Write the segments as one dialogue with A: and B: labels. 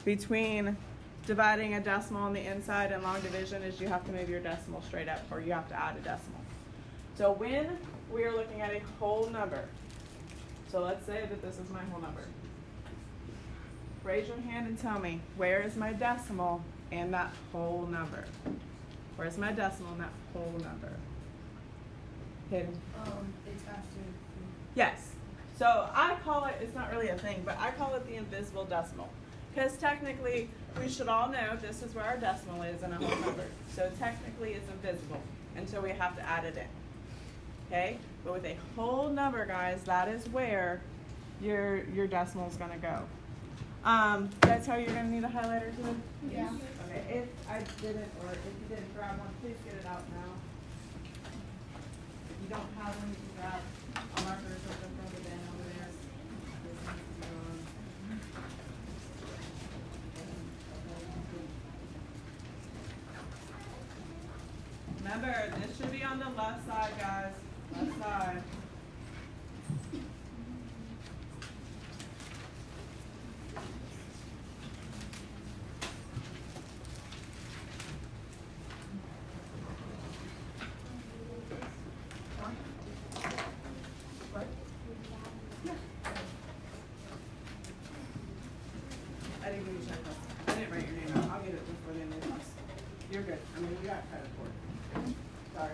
A: between dividing a decimal on the inside and long division is you have to move your decimal straight up, or you have to add a decimal. So when we are looking at a whole number, so let's say that this is my whole number. Raise your hand and tell me, where is my decimal in that whole number? Where's my decimal in that whole number? Hidden?
B: It's after.
A: Yes. So I call it, it's not really a thing, but I call it the invisible decimal. Because technically, we should all know this is where our decimal is in a whole number. So technically, it's invisible until we have to add it in. Okay? But with a whole number, guys, that is where your decimal is going to go. That's how you're going to need a highlighter too?
B: Yeah.
A: Okay, if I didn't, or if you didn't grab one, please get it out now. If you don't have one, you can grab a marker or something from the bin over there. This needs to be on. Remember, this should be on the left side, guys. Left side. I didn't give you a check. I didn't write your name out. I'll get it before the end of the class. You're good. I mean, we got credit for it. Sorry.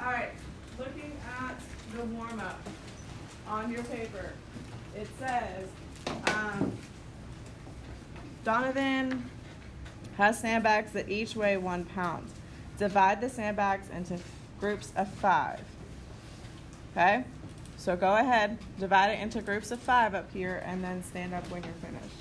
A: All right. Looking at the warm-up on your paper, it says, Donovan has sandbags that each weigh 1 pound. Divide the sandbags into groups of 5. Okay? So go ahead, divide it into groups of 5 up here, and then stand up when you're finished.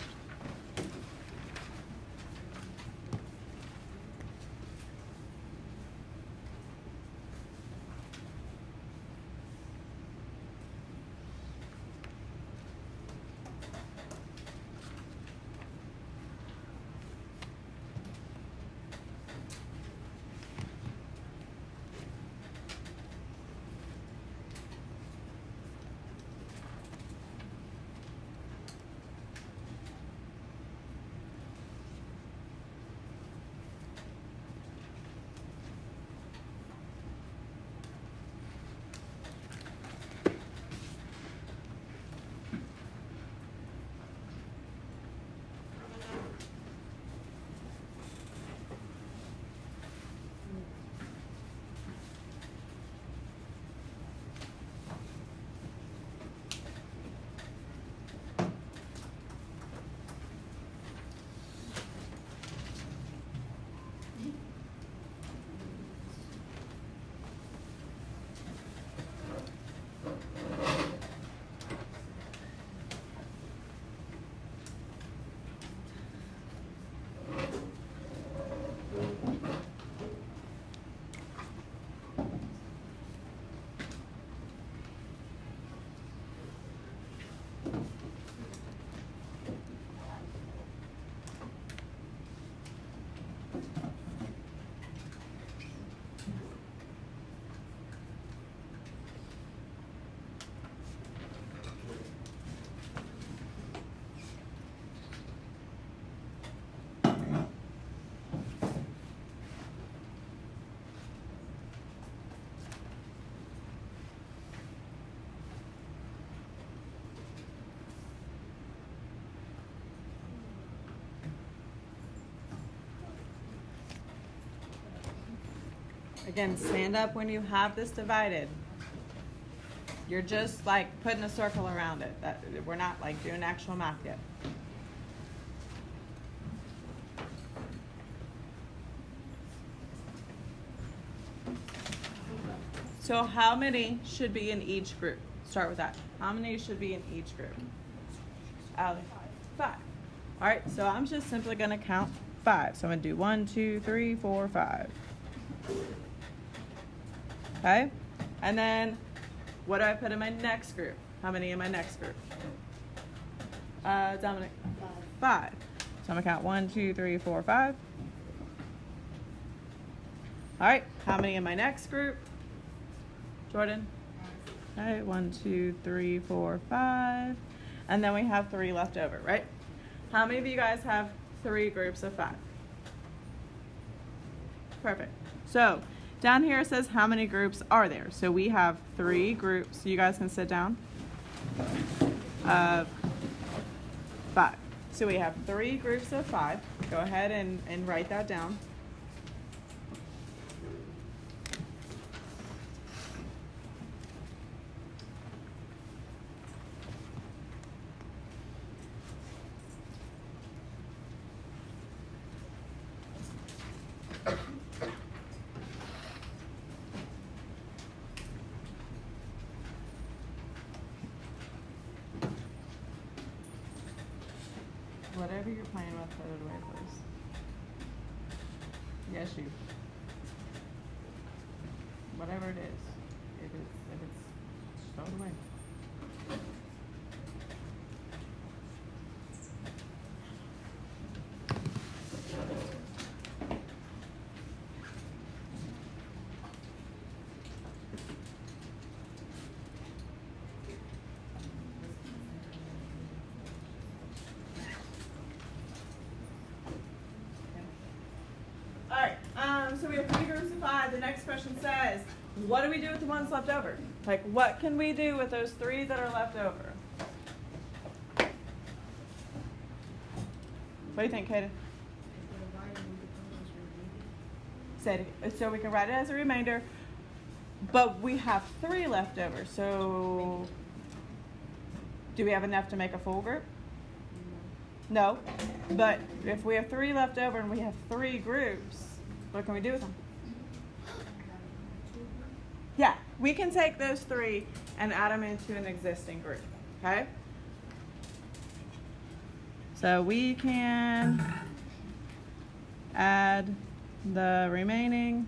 A: Again, stand up when you have this divided. You're just like putting a circle around it. We're not like doing actual math yet. So how many should be in each group? Start with that. How many should be in each group? Allie? 5. All right, so I'm just simply going to count 5. So I'm going to do 1, 2, 3, 4, 5. Okay? And then what do I put in my next group? How many in my next group? Dominic? 5. So I'm going to count 1, 2, 3, 4, 5. All right, how many in my next group? Jordan? All right, 1, 2, 3, 4, 5. And then we have 3 left over, right? How many of you guys have 3 groups of 5? Perfect. So down here it says how many groups are there. So we have 3 groups. You guys can sit down. Of 5. So we have 3 groups of 5. Go ahead and write that down. Whatever you're playing with, put it away first. Yes, you. Whatever it is. If it's throw it away. So we have 3 groups of 5. The next question says, what do we do with the ones left over? Like, what can we do with those 3 that are left over? What do you think, Kaden? Say it, so we can write it as a remainder, but we have 3 left over. So, do we have enough to make a full group? No. But if we have 3 left over and we have 3 groups, what can we do with them? Yeah, we can take those 3 and add them into an existing group, okay? So we can add the remaining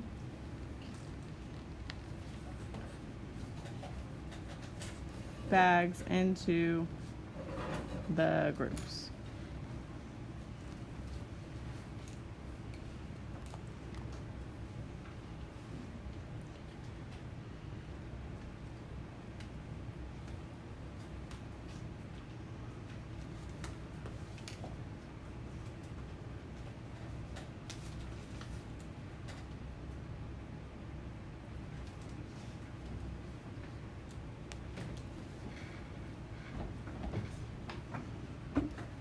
A: bags into the groups.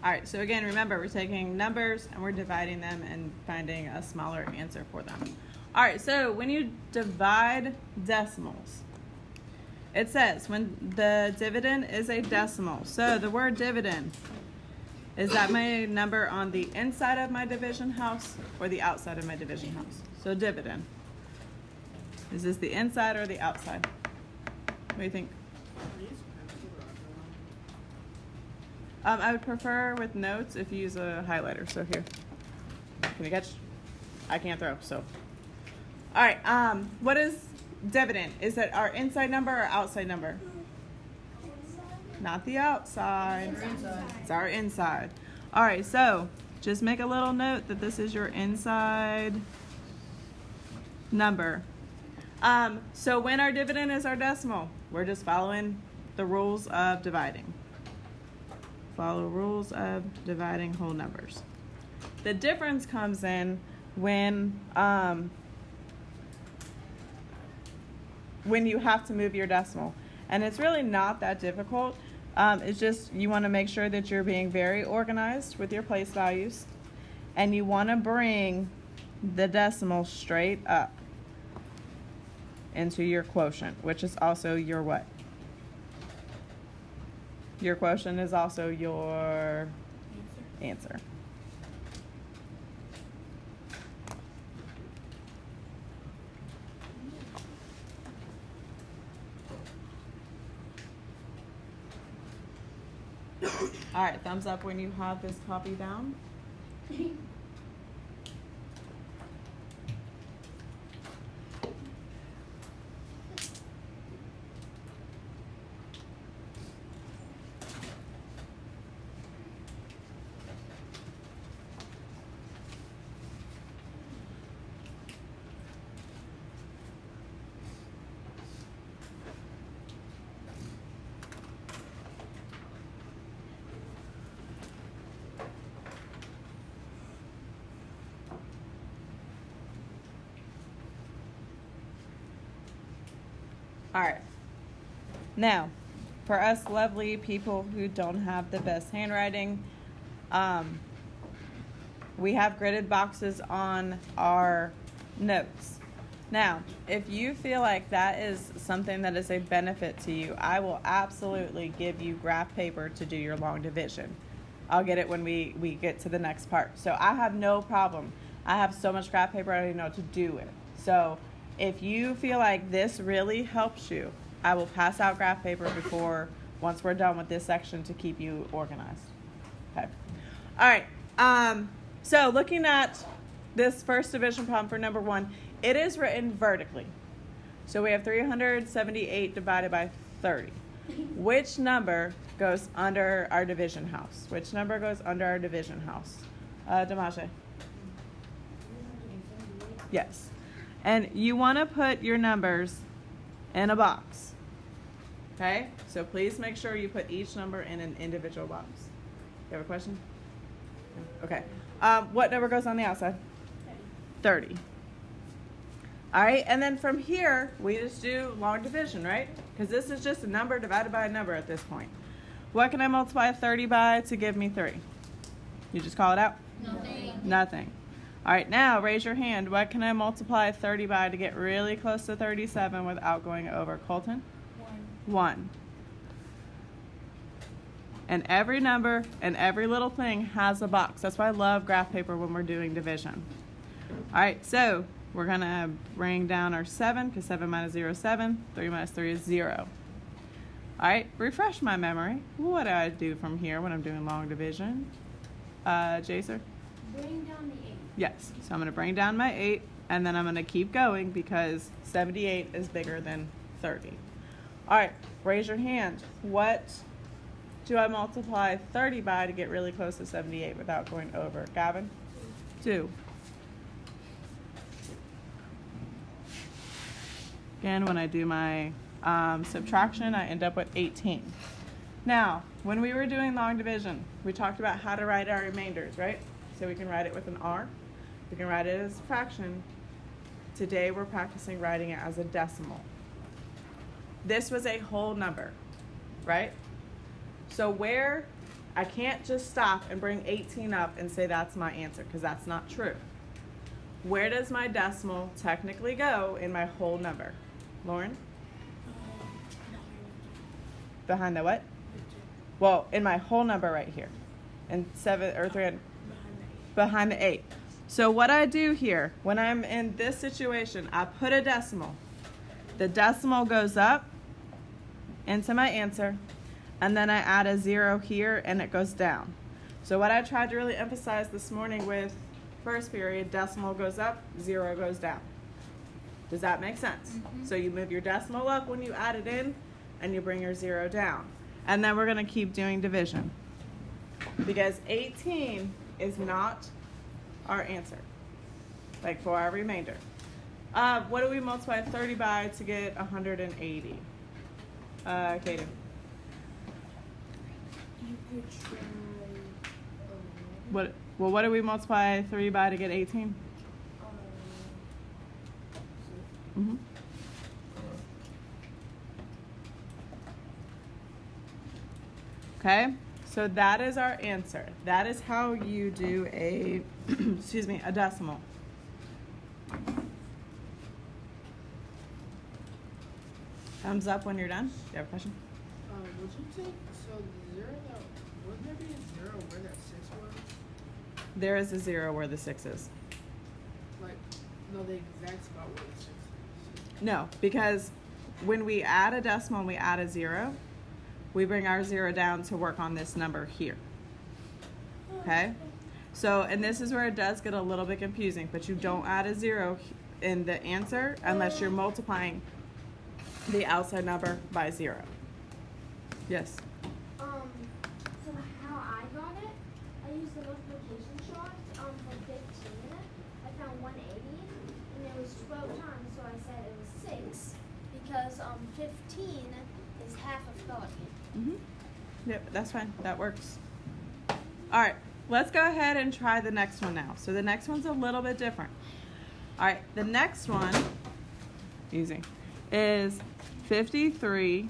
A: All right, so again, remember, we're taking numbers and we're dividing them and finding a smaller answer for them. All right, so when you divide decimals, it says when the dividend is a decimal. So the word dividend, is that my number on the inside of my division house or the outside of my division house? So dividend. Is this the inside or the outside? What do you think? I would prefer with notes if you use a highlighter. So here, can you catch? I can't throw, so. All right, what is dividend? Is it our inside number or outside number? Not the outside. It's our inside. All right, so just make a little note that this is your inside number. So when our dividend is our decimal, we're just following the rules of dividing. Follow rules of dividing whole numbers. The difference comes in when you have to move your decimal. And it's really not that difficult. It's just you want to make sure that you're being very organized with your place values. And you want to bring the decimal straight up into your quotient, which is also your what? Your quotient is also your answer. All right, thumbs up when you have this copy down. All right. Now, for us lovely people who don't have the best handwriting, we have gridded boxes on our notes. Now, if you feel like that is something that is a benefit to you, I will absolutely give you graph paper to do your long division. I'll get it when we get to the next part. So I have no problem. I have so much graph paper, I don't even know what to do with. So if you feel like this really helps you, I will pass out graph paper once we're done with this section to keep you organized. Okay. All right. So looking at this first division problem for number 1, it is written vertically. So we have 378 divided by 30. Which number goes under our division house? Which number goes under our division house? Damaje? Yes. And you want to put your numbers in a box. Okay? So please make sure you put each number in an individual box. You have a question? Okay. What number goes on the outside? 30. All right, and then from here, we just do long division, right? Because this is just a number divided by a number at this point. What can I multiply 30 by to give me 3? You just call it out?
B: Nothing.
A: Nothing. All right, now raise your hand. What can I multiply 30 by to get really close to 37 without going over? Colton? 1. And every number and every little thing has a box. That's why I love graph paper when we're doing division. All right, so we're going to bring down our 7 because 7 minus 0 is 7. 3 minus 3 is 0. All right, refresh my memory. What do I do from here when I'm doing long division? Jaser?
B: Bring down the 8.
A: Yes, so I'm going to bring down my 8, and then I'm going to keep going because 78 is bigger than 30. All right, raise your hand. What do I multiply 30 by to get really close to 78 without going over? Gavin? 2. Again, when I do my subtraction, I end up with 18. Now, when we were doing long division, we talked about how to write our remainders, right? So we can write it with an R. We can write it as a fraction. Today, we're practicing writing it as a decimal. This was a whole number, right? So I can't just stop and bring 18 up and say that's my answer, because that's not true. Where does my decimal technically go in my whole number? Lauren? Behind the what? Well, in my whole number right here. And 7 or 3. Behind the 8. So what I do here, when I'm in this situation, I put a decimal. The decimal goes up into my answer, and then I add a 0 here, and it goes down. So what I tried to really emphasize this morning with first period, decimal goes up, 0 goes down. Does that make sense? Mm-hmm. So you move your decimal up when you add it in, and you bring your 0 down. And then we're going to keep doing division. Because 18 is not our answer, like for our remainder. What do we multiply 30 by to get 180? Kaden.
B: You could try.
A: What do we multiply 3 by to get 18? Mm-hmm. Okay, so that is our answer. That is how you do a, a decimal. Thumbs up when you're done. Do you have a question?
C: Would you take, so 0, wouldn't there be a 0 where that 6 was?
A: There is a 0 where the 6 is.
C: Like, no, the exact spot where the 6 is.
A: No, because when we add a decimal and we add a 0, we bring our 0 down to work on this number here. Okay? So, and this is where it does get a little bit confusing, but you don't add a 0 in the answer unless you're multiplying the outside number by 0. Yes?
B: So how I got it, I used the multiplication chart for 15. I found 180, and it was 12 times, so I said it was 6, because 15 is half of 30.
A: Mm-hmm. Yep, that's fine. That works. All right, let's go ahead and try the next one now. So the next one's a little bit different. All right, the next one, easy. is 53.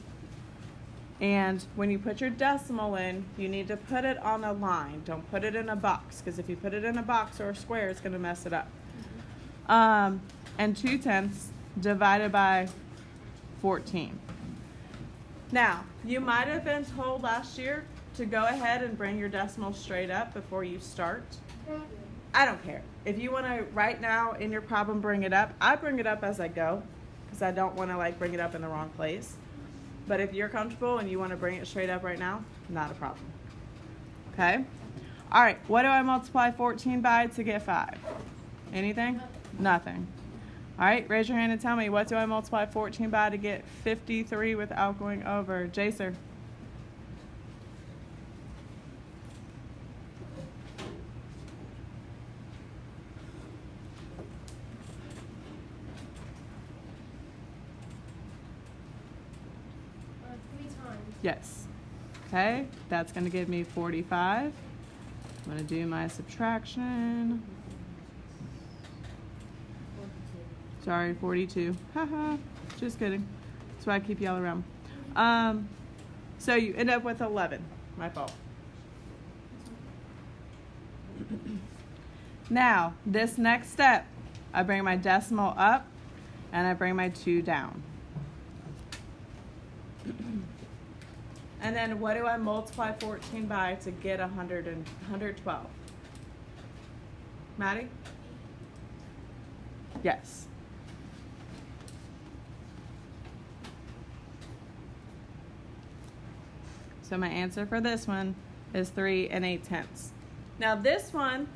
A: And when you put your decimal in, you need to put it on a line. Don't put it in a box, because if you put it in a box or a square, it's going to mess it up. And 2/10 divided by 14. Now, you might have been told last year to go ahead and bring your decimal straight up before you start. I don't care. If you want to right now in your problem bring it up, I bring it up as I go because I don't want to like bring it up in the wrong place. But if you're comfortable and you want to bring it straight up right now, not a problem. Okay? All right, what do I multiply 14 by to get 5? Anything? Nothing. All right, raise your hand and tell me, what do I multiply 14 by to get 53 without going over? Jaser.
B: Three times.
A: Yes. Okay, that's going to give me 45. I'm going to do my subtraction. Sorry, 42. Haha, just kidding. That's why I keep y'all around. So you end up with 11. My fault. Now, this next step, I bring my decimal up and I bring my 2 down. And then what do I multiply 14 by to get 112? Maddie? Yes. So my answer for this one is 3 8/10. Now this one,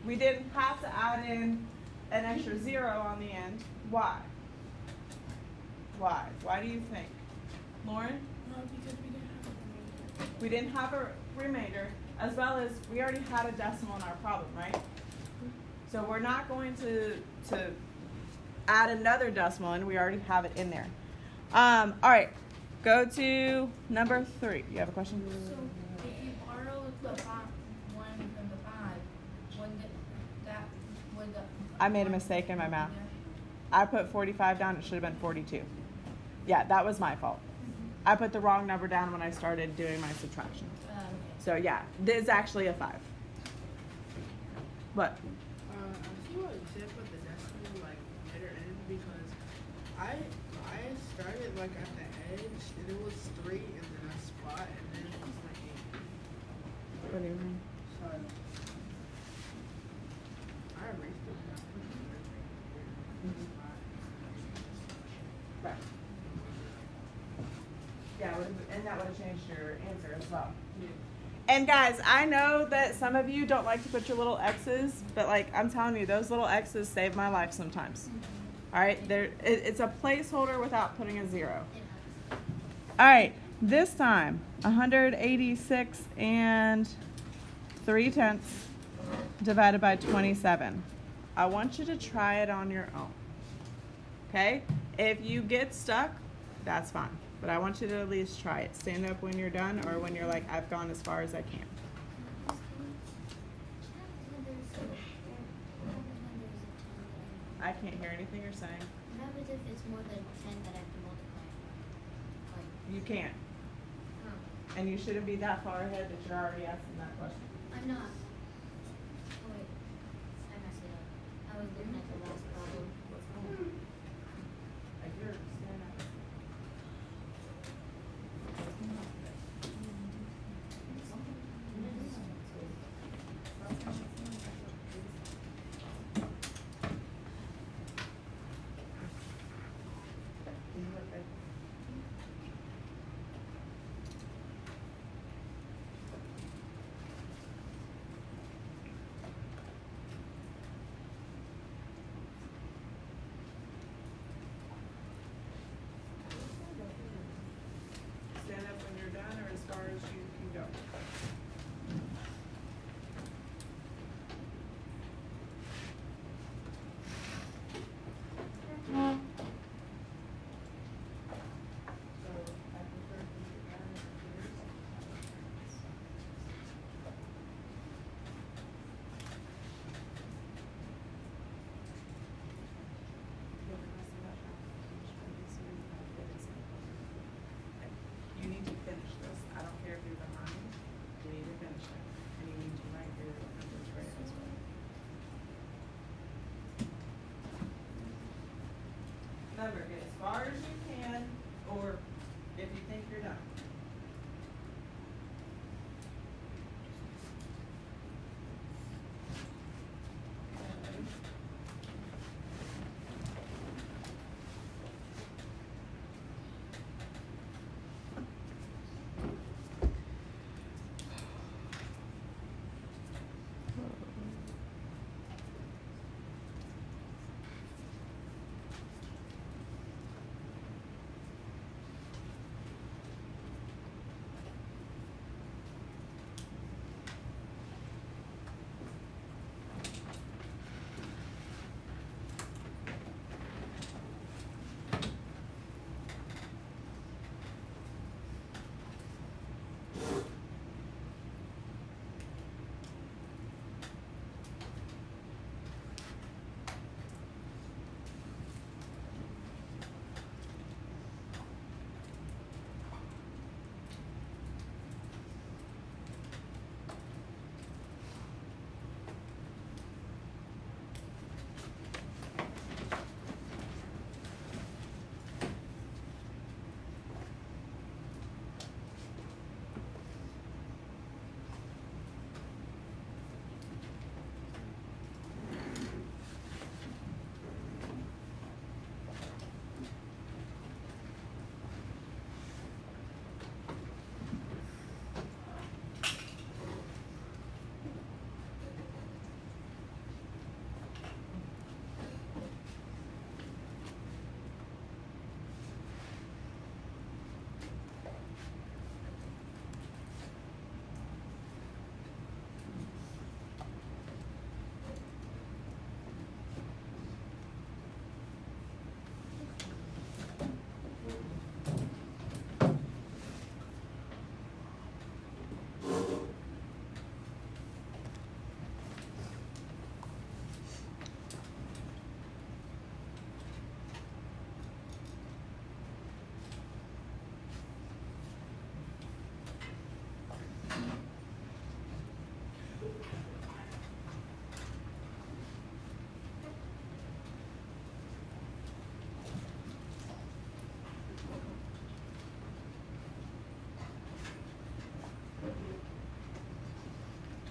A: we didn't have to add in an extra 0 on the end. Why? Why? Why do you think? Lauren?
C: Because
A: We didn't have a remainder, as well as we already had a decimal in our problem, right? So we're not going to add another decimal in. We already have it in there. All right, go to number 3. You have a question?
D: So if you borrow the 1 from the 5, would the
A: I made a mistake in my math. I put 45 down. It should have been 42. Yeah, that was my fault. I put the wrong number down when I started doing my subtraction. So yeah, this is actually a 5. What?
C: I see what Zip put the decimal like later in because I started like at the edge and it was 3 and then a spot and then it was like 8.
A: What do you mean?
C: So I erased it. I put it right here.
A: Right. Yeah, and that would have changed your answer as well. And guys, I know that some of you don't like to put your little X's, but like I'm telling you, those little X's save my life sometimes. All right, it's a placeholder without putting a 0. All right, this time 186 and 3/10 divided by 27. I want you to try it on your own. Okay? If you get stuck, that's fine. But I want you to at least try it. Stand up when you're done or when you're like, I've gone as far as I can. I can't hear anything you're saying.
E: What happens if it's more than 10 that I have to multiply?
A: You can't. And you shouldn't be that far ahead that you're already asking that question.
E: I'm not. Oh wait, I messed it up. I was looking at the last problem.
A: Like you're standing up. Remember, get as far as you can, or if you think you're done.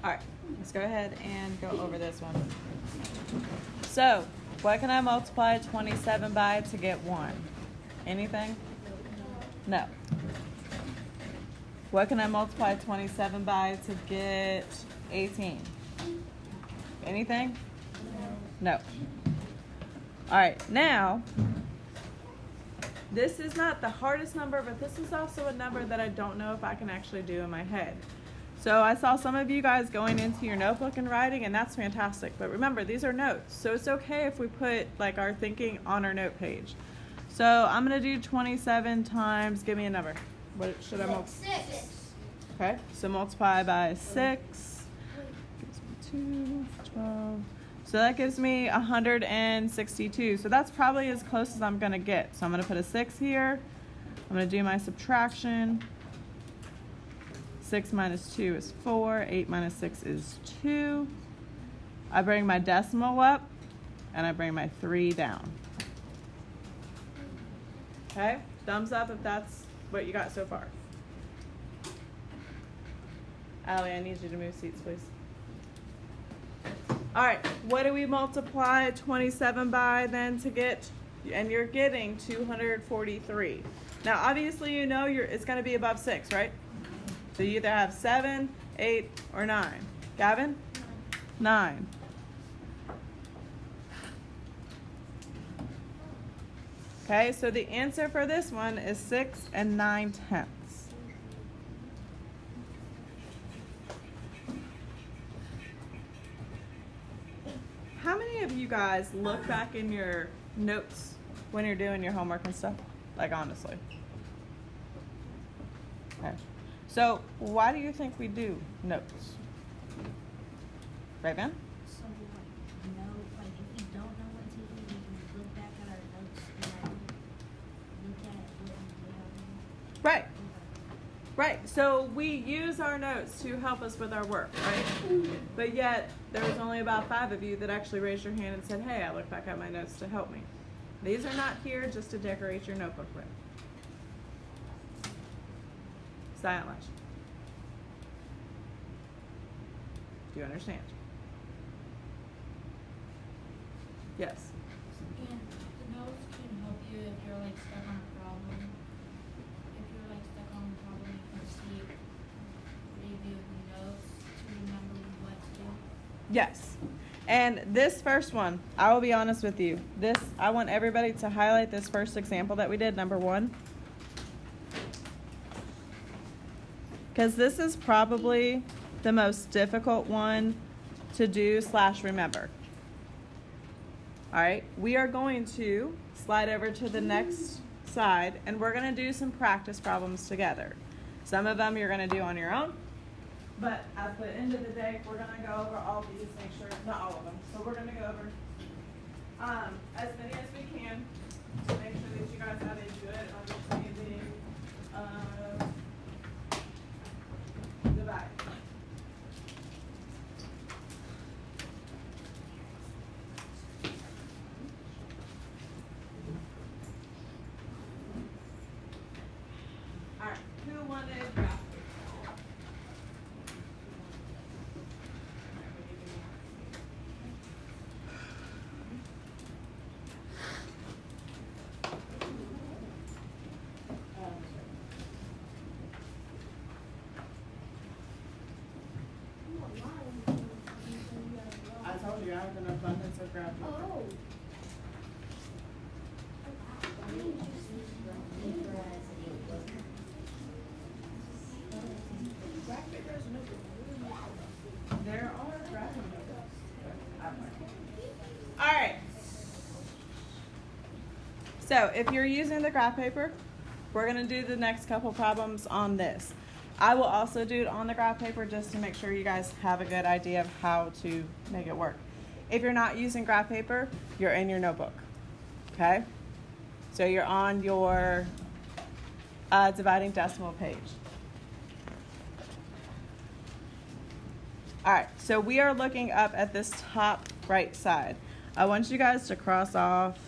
A: All right, let's go ahead and go over this one. So, what can I multiply 27 by to get 1? Anything? No. What can I multiply 27 by to get 18? Anything? No. All right, now, this is not the hardest number, but this is also a number that I don't know if I can actually do in my head. So I saw some of you guys going into your notebook and writing, and that's fantastic. But remember, these are notes, so it's okay if we put like our thinking on our note page. So I'm gonna do 27 times, give me a number. What should I multiply?
B: 6.
A: Okay, so multiply by 6. Gives me 2, 12. So that gives me 162. So that's probably as close as I'm gonna get. So I'm gonna put a 6 here. I'm gonna do my subtraction. 6 minus 2 is 4. 8 minus 6 is 2. I bring my decimal up, and I bring my 3 down. Okay? Thumbs up if that's what you got so far. Allie, I need you to move seats, please. All right, what do we multiply 27 by then to get? And you're getting 243. Now, obviously, you know it's going to be above 6, right? So you either have 7, 8, or 9. Gavin? 9. Okay, so the answer for this one is 6 9/10. How many of you guys look back in your notes when you're doing your homework and stuff? Like, honestly. Okay. So, why do you think we do notes? Right, man?
E: So like, know, like if we don't know what to do, we can look back at our notes and like look at what we did.
A: Right. Right. So we use our notes to help us with our work, right? But yet there was only about 5 of you that actually raised your hand and said, "Hey, I look back at my notes to help me." These are not here just to decorate your notebook with. Silent lunch. Do you understand? Yes.
D: And the notes can help you if you're like stuck on a problem. If you're like stuck on a problem, you can see, review the notes to remember what to do.
A: Yes. And this first one, I will be honest with you. This, I want everybody to highlight this first example that we did, number 1. Because this is probably the most difficult one to do / remember. All right, we are going to slide over to the next side and we're going to do some practice problems together. Some of them you're going to do on your own, but at the end of the day, we're going to go over all these, make sure, not all of them, so we're going to go over as many as we can to make sure that you guys have a good understanding of dividing. All right, who wanted graph? I told you I have an abundance of graph.
B: Oh.
A: There are graph notebooks. All right. So if you're using the graph paper, we're going to do the next couple problems on this. I will also do it on the graph paper just to make sure you guys have a good idea of how to make it work. If you're not using graph paper, you're in your notebook. Okay? So you're on your dividing decimal page. All right, so we are looking up at this top right side. I want you guys to cross off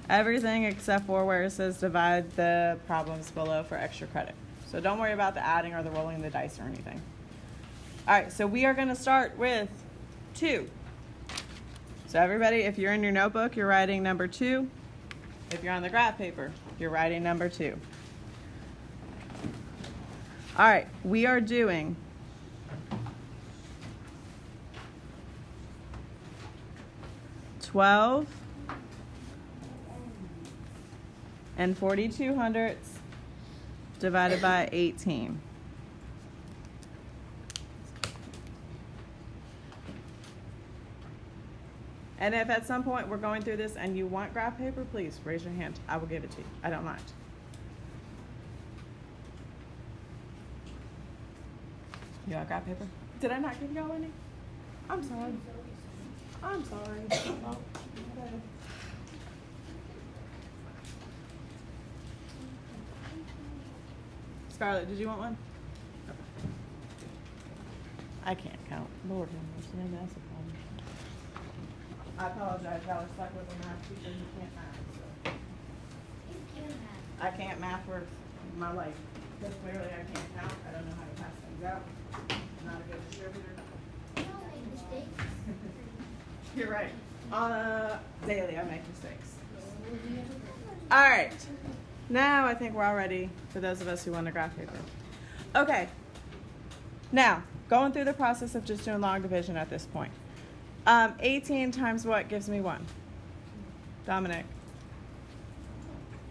A: everything except for where it says divide the problems below for extra credit. So don't worry about the adding or the rolling the dice or anything. All right, so we are going to start with 2. So everybody, if you're in your notebook, you're writing number 2. If you're on the graph paper, you're writing number 2. All right, we are doing $12 and 42/100 divided by 18. And if at some point we're going through this and you want graph paper, please raise your hand. I will give it to you. I don't mind. You got graph paper? Did I not give y'all any? I'm sorry. I'm sorry. Oh, whatever. Scarlett, did you want one? I can't count. Lord have mercy, maybe that's a problem. I apologize, y'all are stuck with a math teacher who can't math, so.
B: You can have.
A: I can't math worth my life. Because clearly I can't count. I don't know how to pass things out. I'm not a good distributor.
B: You don't make mistakes.
A: You're right. Daily I make mistakes. All right. Now I think we're all ready for those of us who want a graph paper. Okay. Now, going through the process of just doing log division at this point. 18 times what gives me 1? Dominic.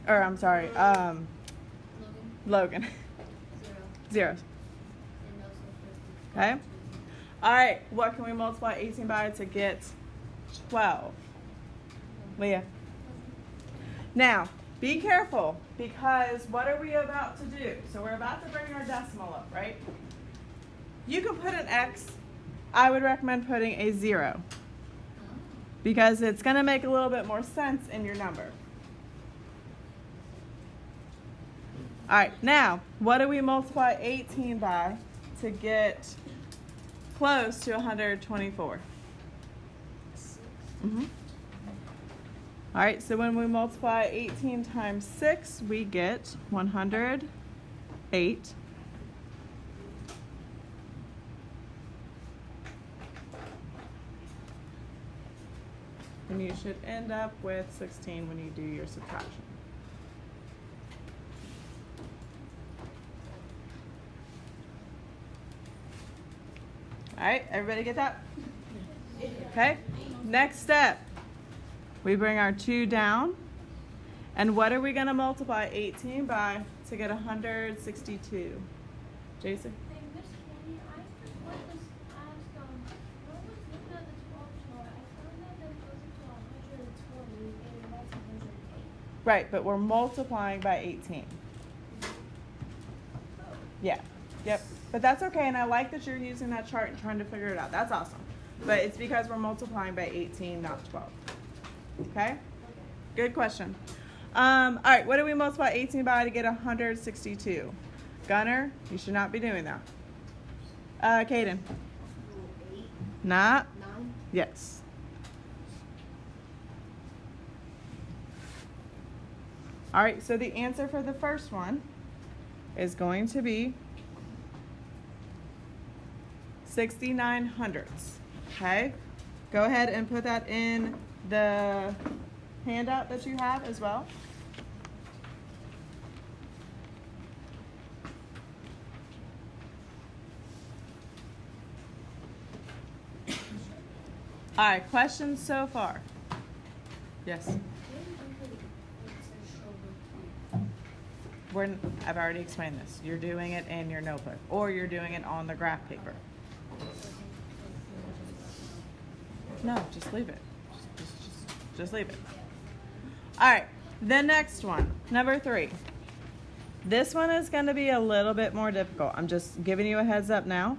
A: Or I'm sorry, Logan. 0. Okay. All right. What can we multiply 18 by to get 12? Leah. Now, be careful because what are we about to do? So we're about to bring our decimal up, right? You can put an X. I would recommend putting a 0 because it's going to make a little bit more sense in your number. All right, now, what do we multiply 18 by to get close to 124? All right, so when we multiply 18 times 6, we get 108. And you should end up with 16 when you do your subtraction. All right, everybody get that? Okay, next step. We bring our 2 down. And what are we going to multiply 18 by to get 162? Jason?
B: Hey, Miss Candy, I just want to ask, when I was looking at the 12 chart, I found out that it goes up to 120 and that's 108.
A: Right, but we're multiplying by 18. Yeah, yep. But that's okay, and I like that you're using that chart and trying to figure it out. That's awesome. But it's because we're multiplying by 18, not 12. Okay? Good question. All right, what do we multiply 18 by to get 162? Gunner, you should not be doing that. Caden?
E: 8,
A: Not?
E: 9.
A: Yes. All right, so the answer for the first one is going to be 69 hundredths. Okay? Go ahead and put that in the handout that you have as well. All right, questions so far? Yes. I've already explained this. You're doing it in your notebook, or you're doing it on the graph paper. No, just leave it. Just leave it. All right, the next one, number 3. This one is going to be a little bit more difficult. I'm just giving you a heads up now.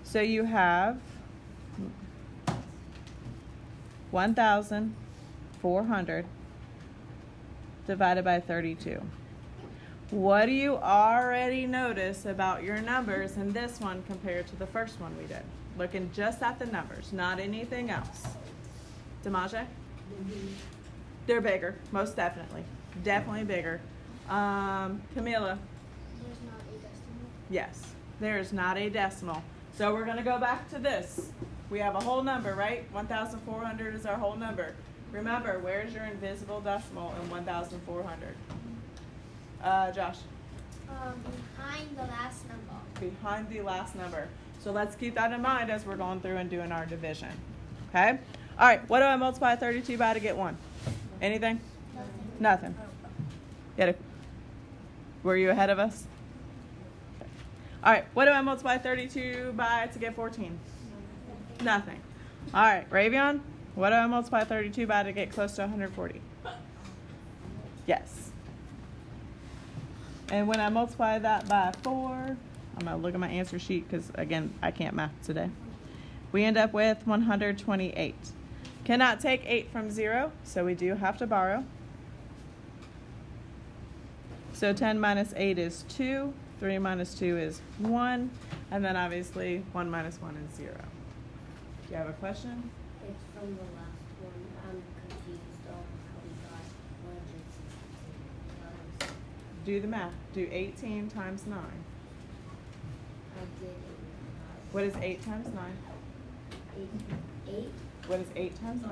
A: So you have 1,400 divided by 32. What do you already notice about your numbers in this one compared to the first one we did? Looking just at the numbers, not anything else. Demaje? They're bigger, most definitely. Definitely bigger. Camila?
B: There's not a decimal.
A: Yes, there is not a decimal. So we're going to go back to this. We have a whole number, right? 1,400 is our whole number. Remember, where's your invisible decimal in 1,400? Josh?
B: Behind the last number.
A: Behind the last number. So let's keep that in mind as we're going through and doing our division. Okay? All right, what do I multiply 32 by to get 1? Anything? Nothing. Get it? Were you ahead of us? Okay. All right, what do I multiply 32 by to get 14? Nothing. All right, Ravion, what do I multiply 32 by to get close to 140? Yes. And when I multiply that by 4, I'm going to look at my answer sheet because, again, I can't math today. We end up with 128. Cannot take 8 from 0, so we do have to borrow. So 10 minus 8 is 2, 3 minus 2 is 1, and then obviously 1 minus 1 is 0. Do you have a question?
E: It's from the last one. I'm confused on how we got 162.
A: Do the math. Do 18 times 9.
E: I did it.
A: What is 8 times 9?
E: 8.
A: What is 8 times 9?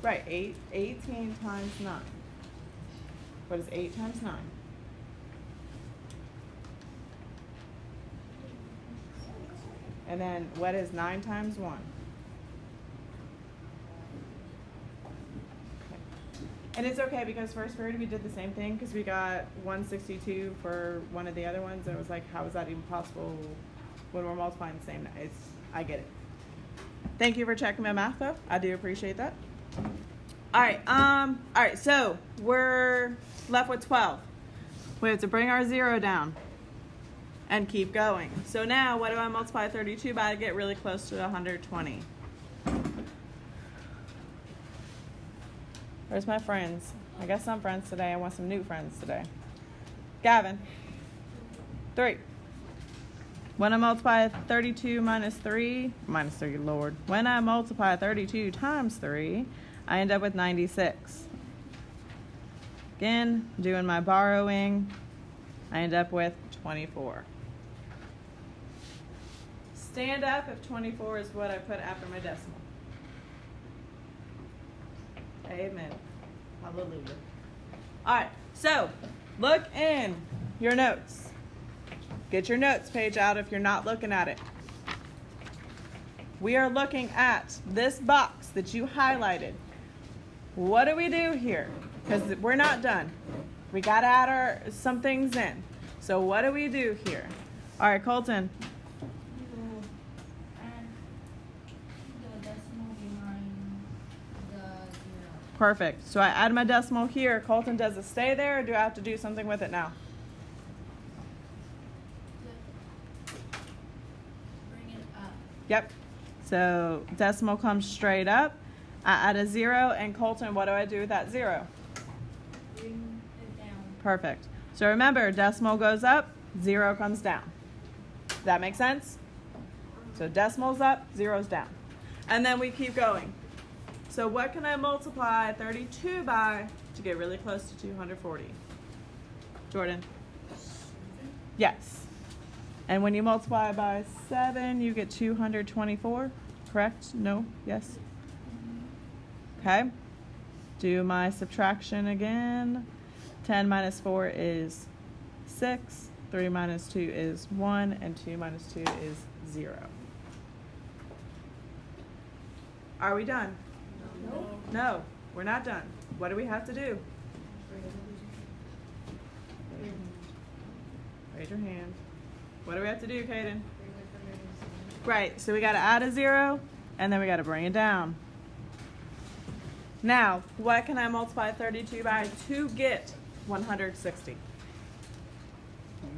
A: Right, 18 times 9. What is 8 times 9? And then what is 9 times 1? Okay. And it's okay because first period we did the same thing because we got 162 for one of the other ones and it was like, how is that even possible when we're multiplying the same? I get it. Thank you for checking my math though. I do appreciate that. All right, so we're left with 12. We have to bring our 0 down and keep going. So now what do I multiply 32 by to get really close to 120? Where's my friends? I got some friends today. I want some new friends today. Gavin. 3. When I multiply 32 minus 3, Lord. When I multiply 32 times 3, I end up with 96. Again, doing my borrowing, I end up with 24. Stand up if 24 is what I put after my decimal. Amen. Hallelujah. All right, so look in your notes. Get your notes page out if you're not looking at it. We are looking at this box that you highlighted. What do we do here? Because we're not done. We got to add some things in. So what do we do here? All right, Colton.
D: You will add the decimal behind the 0.
A: Perfect. So I add my decimal here. Colton, does it stay there or do I have to do something with it now?
D: Bring it up.
A: Yep. So decimal comes straight up. I add a 0, and Colton, what do I do with that 0?
D: Bring it down.
A: Perfect. So remember, decimal goes up, 0 comes down. Does that make sense? So decimal's up, 0's down. And then we keep going. So what can I multiply 32 by to get really close to 240? Jordan? Yes. And when you multiply by 7, you get 224, correct? No? Yes? Okay. Do my subtraction again. 10 minus 4 is 6. 3 minus 2 is 1. And 2 minus 2 is 0. Are we done? No, we're not done. What do we have to do? Raise your hand. What do we have to do, Kaden? Right, so we got to add a 0, and then we got to bring it down. Now, what can I multiply 32 by to get 160?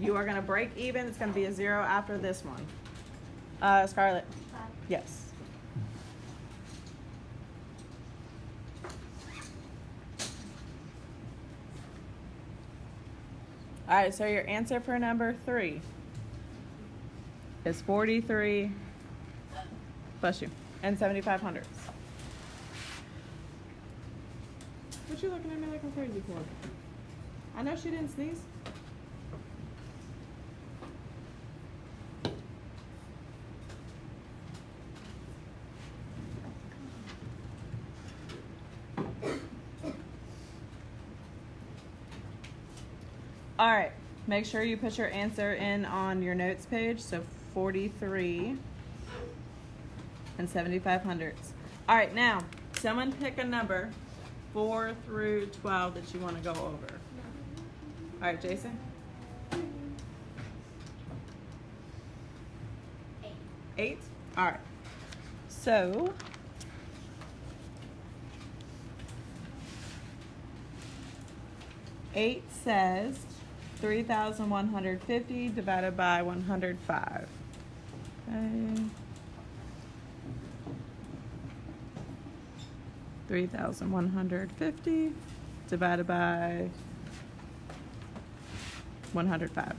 A: You are going to break even. It's going to be a 0 after this one. Scarlett?
B: 5.
A: Yes. All right, so your answer for number 3 is 43, bless you, and 75 hundredths. What you looking at me like I'm crazy for? I know she didn't sneeze. All right, make sure you put your answer in on your notes page. So 43 and 75 hundredths. All right, now someone pick a number 4 through 12 that you want to go over. All right, Jason.
B: 8.
A: 8? All right. So, eight says 3,150 divided by 105. Okay. 3,150 divided by 105.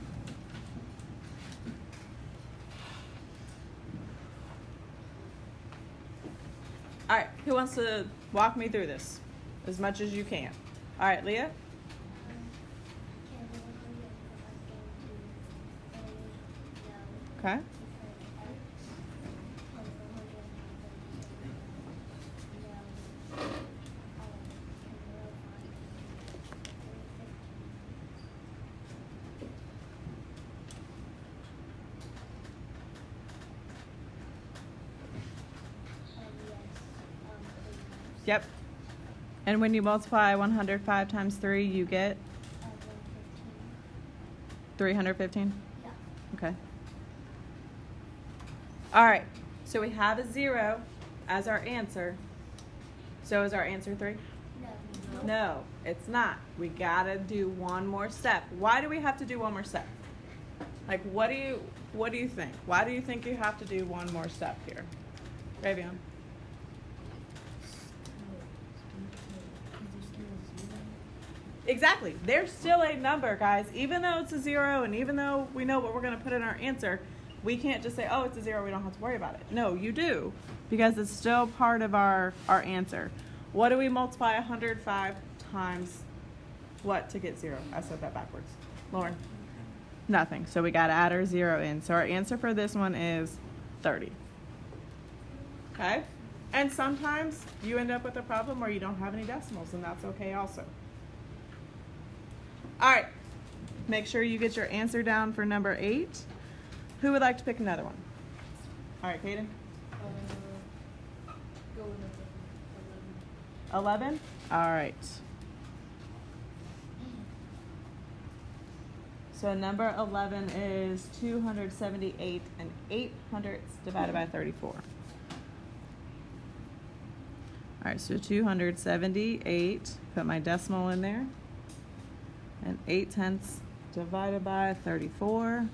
A: All right, who wants to walk me through this as much as you can? All right, Leah? Okay. Yep. And when you multiply 105 times 3, you get 315?
B: Yeah.
A: Okay. All right. So we have a 0 as our answer. So is our answer 3?
B: No.
A: No, it's not. We gotta do one more step. Why do we have to do one more step? Like, what do you think? Why do you think you have to do one more step here? Ravion? Exactly. There's still a number, guys. Even though it's a 0 and even though we know what we're going to put in our answer, We can't just say, oh, it's a 0, we don't have to worry about it. No, you do, because it's still part of our answer. What do we multiply 105 times what to get 0? I said that backwards. Lauren? Nothing. So we got to add our 0 in. So our answer for this one is 30. Okay? And sometimes you end up with a problem where you don't have any decimals, and that's okay also. All right. Make sure you get your answer down for number 8. Who would like to pick another one? All right, Kaden?
C: Go with
A: 11? All right. So number 11 is 278 and 800 divided by 34. All right, so 278, put my decimal in there, and 8/10 divided by 34.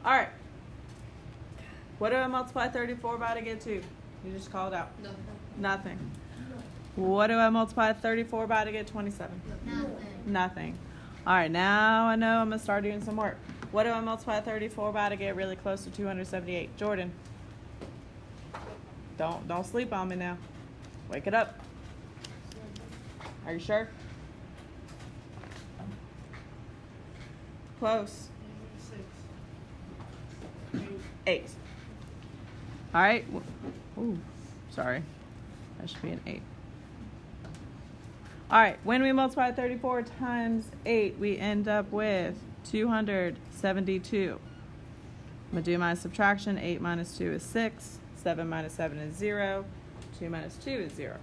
A: All right. What do I multiply 34 by to get 2? You just called out. Nothing. What do I multiply 34 by to get 27? Nothing. All right, now I know I'm going to start doing some work. What do I multiply 34 by to get really close to 278? Jordan. Don't sleep on me now. Wake it up. Are you sure? Close. 8. All right. Ooh, sorry. That should be an 8. All right. When we multiply 34 times 8, we end up with 272. I'm going to do my subtraction. 8 minus 2 is 6. 7 minus 7 is 0. 2 minus 2 is 0.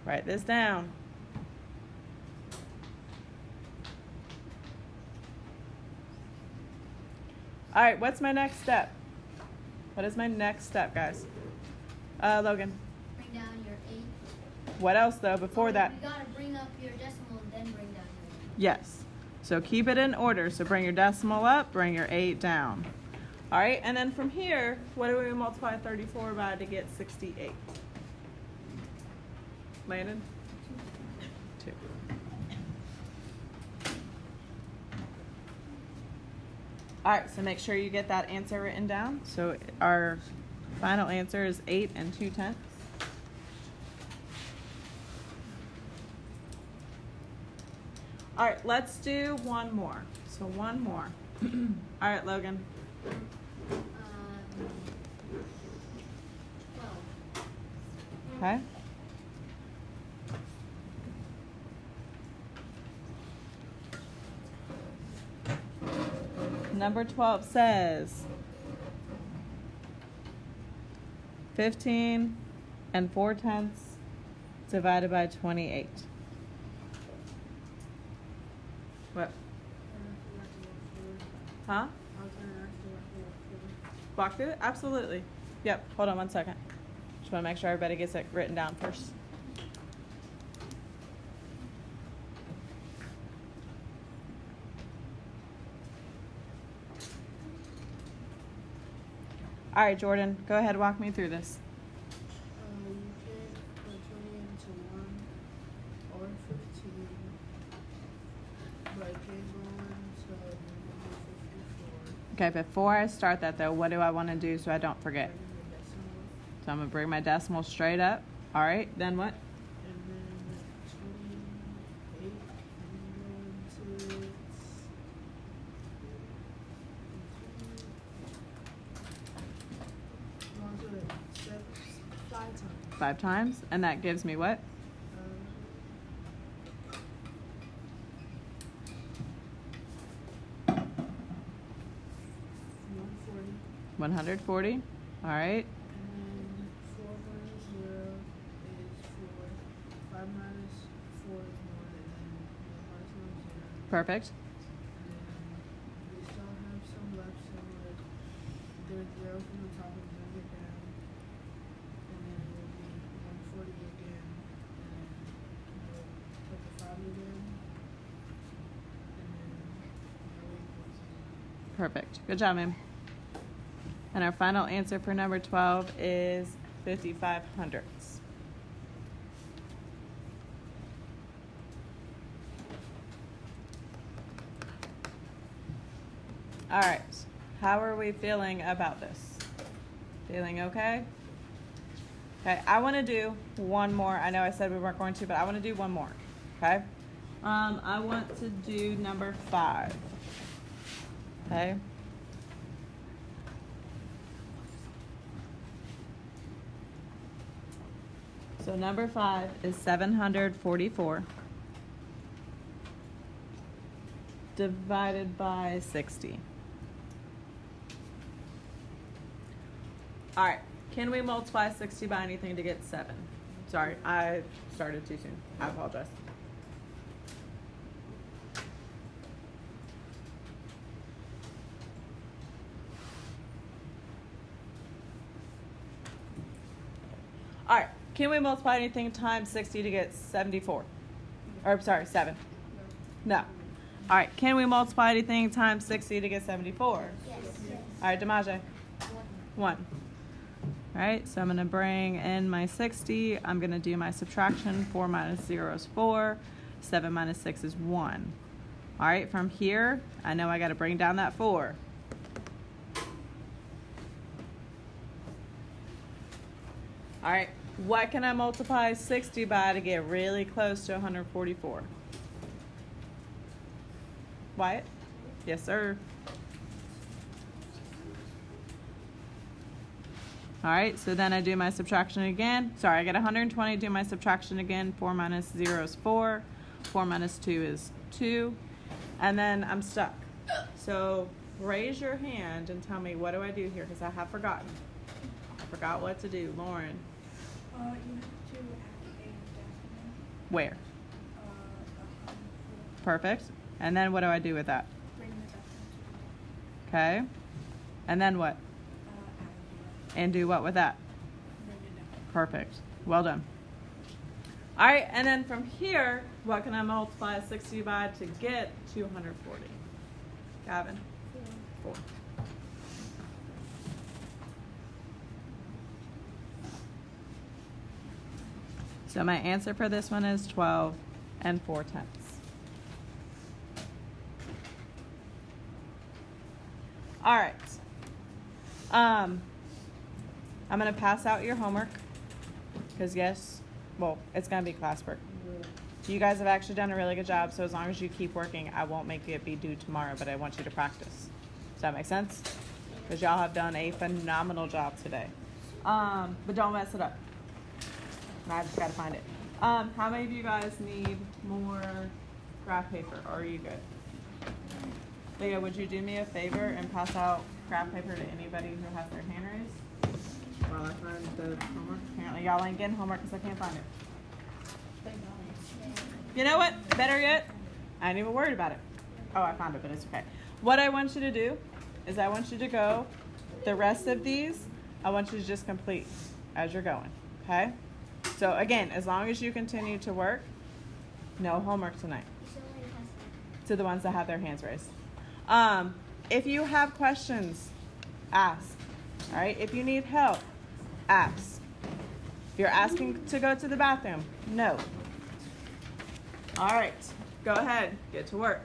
A: Write this down. All right, what's my next step? What is my next step, guys? Logan.
D: Bring down your 8.
A: What else, though, before that?
D: You gotta bring up your decimal and then bring down your 8.
A: Yes. So keep it in order. So bring your decimal up, bring your 8 down. All right, and then from here, what do we multiply 34 by to get 68? Landon? 2. All right, so make sure you get that answer written down. So our final answer is 8 2/10. All right, let's do one more. So one more. All right, Logan.
D: 12.
A: Okay. Number 12 says 15 4/10 divided by 28. What? Huh? Walk through it? Absolutely. Yep. Hold on one second. Just want to make sure everybody gets it written down first. All right, Jordan, go ahead, walk me through this.
C: You can put 20 into 1 or 15, but it can go into number 54.
A: Okay, before I start that though, what do I want to do so I don't forget?
C: Bring the decimal,
A: So I'm going to bring my decimal straight up. All right, then what?
C: and then 28 can go into 5 times.
A: 5 times. And that gives me what? 140. All right.
C: And then 4 minus 0 is 4. 5 minus 4 is 1, and then 1 minus 1 is 0.
A: Perfect.
C: And then we still have some left, so like do a 0 from the top and bring it down. And then it will be 140 again. And then we'll put the 5 again. And then our equals.
A: Perfect. Good job, ma'am. And our final answer for number 12 is 55 hundredths. All right. How are we feeling about this? Feeling okay? Okay, I want to do one more. I know I said we weren't going to, but I want to do one more. Okay? I want to do number 5. Okay? So number 5 is 744 divided by 60. All right, can we multiply 60 by anything to get 7? Sorry, I started too soon. I apologize. All right, can we multiply anything times 60 to get 74? Or, sorry, 7. No. All right, can we multiply anything times 60 to get 74?
B: Yes.
A: All right, Demaje. 1. All right, so I'm going to bring in my 60. I'm going to do my subtraction. 4 minus 0 is 4. 7 minus 6 is 1. All right, from here, I know I got to bring down that 4. All right, what can I multiply 60 by to get really close to 144? Wyatt? Yes, sir. All right, so then I do my subtraction again. Sorry, I get 120, do my subtraction again. 4 minus 0 is 4. 4 minus 2 is 2. And then I'm stuck. So raise your hand and tell me, what do I do here? Because I have forgotten. I forgot what to do. Lauren.
E: You have to add a decimal.
A: Where?
E: 104.
A: Perfect. And then what do I do with that?
E: Bring the decimal to
A: Okay. And then what?
E: add a 0.
A: And do what with that?
E: Bring it down.
A: Perfect. Well done. All right, and then from here, what can I multiply 60 by to get 240? Gavin? 4. So my answer for this one is 12 and 4/10. All right. I'm going to pass out your homework because yes, well, it's going to be classwork. You guys have actually done a really good job, so as long as you keep working, I won't make it be due tomorrow, but I want you to practice. Does that make sense? Because y'all have done a phenomenal job today. But don't mess it up. I just got to find it. How many of you guys need more graph paper, or are you good? Leah, would you do me a favor and pass out graph paper to anybody who has their hand raised? While I find the homework. Apparently y'all ain't getting homework because I can't find it. You know what? Better yet, I ain't even worried about it. Oh, I found it, but it's okay. What I want you to do is I want you to go, the rest of these, I want you to just complete as you're going, okay? So again, as long as you continue to work, no homework tonight. To the ones that have their hands raised. If you have questions, ask. All right? If you need help, ask. If you're asking to go to the bathroom, no. All right, go ahead, get to work.